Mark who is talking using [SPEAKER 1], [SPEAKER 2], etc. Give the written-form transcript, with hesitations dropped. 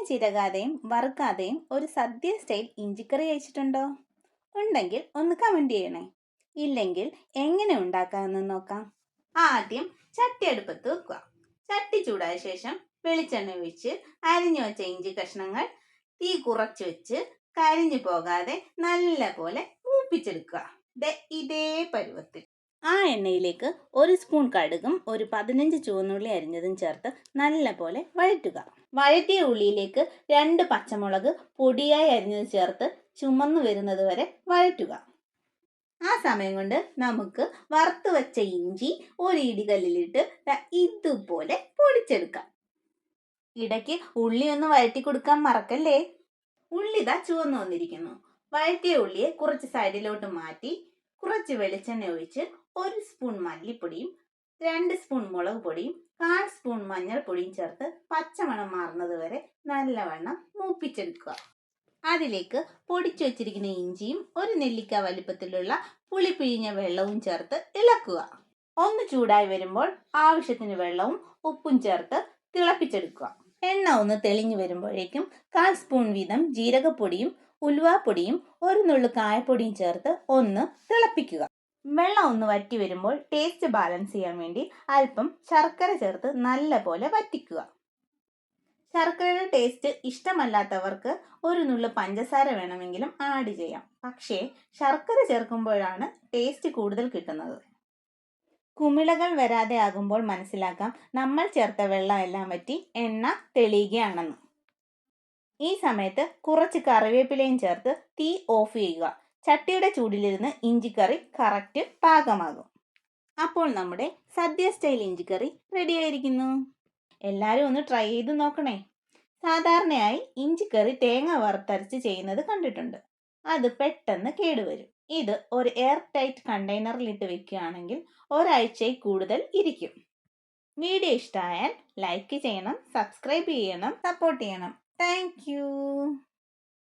[SPEAKER 1] ചിരകാതെയും വറുക്കാതെയും ഒരു സദ്യ സ്റ്റൈൽ ഇഞ്ചിക്കറി കഴിച്ചിട്ടുണ്ടോ? ഉണ്ടെങ്കിൽ ഒന്ന് കമന്റ് ചെയ്യണേ. ഇല്ലെങ്കിൽ എങ്ങനെ ഉണ്ടാക്കാമെന്ന് നോക്കാം. ആദ്യം ചട്ടി അടുപ്പത്ത് വെക്കുക. ചട്ടി ചൂടായ ശേഷം വെളിച്ചെണ്ണ ഒഴിച്ച് അരിഞ്ഞു വെച്ച ഇഞ്ചി കഷ്ണങ്ങൾ തീ കുറച്ച് വെച്ച് കരിഞ്ഞു പോകാതെ നല്ല പോലെ മൂപ്പിച്ചെടുക്കുക. ഇതേ പരുവത്തിൽ. ആ എണ്ണയിലേക്ക് 1 സ്പൂൺ കടുകും ഒരു 15 ചുവന്നുള്ളി അരിഞ്ഞതും ചേർത്ത് നല്ല പോലെ വഴറ്റുക. വഴറ്റിയ ഉള്ളിയിലേക്ക് 2 പച്ചമുളക് പൊടിയായി അരിഞ്ഞത് ചേർത്ത് ചുമന്നു വരുന്നത് വരെ വഴറ്റുക. ആ സമയം കൊണ്ട് നമുക്ക് വറുത്ത് വെച്ച ഇഞ്ചി ഒരു ഇടികല്ലിലിട്ട് ഇതുപോലെ പൊടിച്ചെടുക്കാം. ഇടയ്ക്ക് ഉള്ളി ഒന്ന് വഴറ്റി കൊടുക്കാൻ മറക്കല്ലേ. ഉള്ളി ചുവന്നു വന്നിരിക്കുന്നു. വഴറ്റിയ ഉള്ളിയെ കുറച്ച് സൈഡിലോട്ട് മാറ്റി കുറച്ച് വെളിച്ചെണ്ണ ഒഴിച്ച് 1 സ്പൂൺ മല്ലിപ്പൊടിയും 2 സ്പൂൺ മുളക് പൊടിയും 1/4 സ്പൂൺ മഞ്ഞൾപ്പൊടിയും ചേർത്ത് പച്ചമണം മാറുന്നത് വരെ നല്ലവണ്ണം മൂപ്പിച്ചെടുക്കുക. അതിലേക്ക് പൊടിച്ചു വെച്ചിരിക്കുന്ന ഇഞ്ചിയും 1 നെല്ലിക്ക വലിപ്പത്തിലുള്ള പുളി പിഴിഞ്ഞ വെള്ളവും ചേർത്ത് ഇളക്കുക. ഒന്ന് ചൂടായി വരുമ്പോൾ ആവശ്യത്തിന് വെള്ളവും ഉപ്പും ചേർത്ത് തിളപ്പിച്ചെടുക്കുക. എണ്ണ ഒന്ന് തെളിഞ്ഞു വരുമ്പോഴേക്കും 1/4 സ്പൂൺ വീതം ജീരകപ്പൊടിയും ഉലുവാപ്പൊടിയും 1 നുള്ളു കായപ്പൊടിയും ചേർത്ത് ഒന്ന് തിളപ്പിക്കുക. വെള്ളം ഒന്ന് വറ്റി വരുമ്പോൾ ടേസ്റ്റ് ബാലൻസ് ചെയ്യാൻ വേണ്ടി അല്പം ശർക്കര ചേർത്ത് നല്ല പോലെ വറ്റിക്കുക. ശർക്കരയുടെ ടേസ്റ്റ് ഇഷ്ടമല്ലാത്തവർക്ക് 1 നുള്ളു പഞ്ചസാര വേണമെങ്കിലും ആഡ് ചെയ്യാം. പക്ഷേ ശർക്കര ചേർക്കുമ്പോഴാണ് ടേസ്റ്റ് കൂടുതൽ കിട്ടുന്നത്. കുമിളകൾ വരാതെ ആകുമ്പോൾ മനസ്സിലാക്കാം നമ്മൾ ചേർത്ത വെള്ളം എല്ലാം വറ്റി എണ്ണ തെളിയുകയാണെന്ന്. ഈ സമയത്ത് കുറച്ച് കറിവേപ്പിലയും ചേർത്ത് തീ ഓഫ് ചെയ്യുക. ചട്ടിയുടെ ചൂടിലിരുന്ന് ഇഞ്ചിക്കറി കറക്റ്റ് പാകമാകും. അപ്പോൾ നമ്മുടെ സദ്യ സ്റ്റൈൽ ഇഞ്ചിക്കറി റെഡി ആയിരിക്കുന്നു. എല്ലാവരും ഒന്ന് ട്രൈ ചെയ്ത് നോക്കണേ. സാധാരണയായി ഇഞ്ചിക്കറി തേങ്ങ വറുത്തരച്ച് ചെയ്യുന്നത് കണ്ടിട്ടുണ്ട്. അത് പെട്ടെന്ന് കേടുവരും. ഇത് ഒരു എയർ ടൈറ്റ് കണ്ടെയ്നറിലിട്ട് വെക്കുകയാണെങ്കിൽ ഒരാഴ്ചയിൽ കൂടുതൽ ഇരിക്കും. വീഡിയോ ഇഷ്ടമായാൽ ലൈക്ക് ചെയ്യണം, സബ്സ്ക്രൈബ് ചെയ്യണം, സപ്പോർട്ട് ചെയ്യണം. Thank you.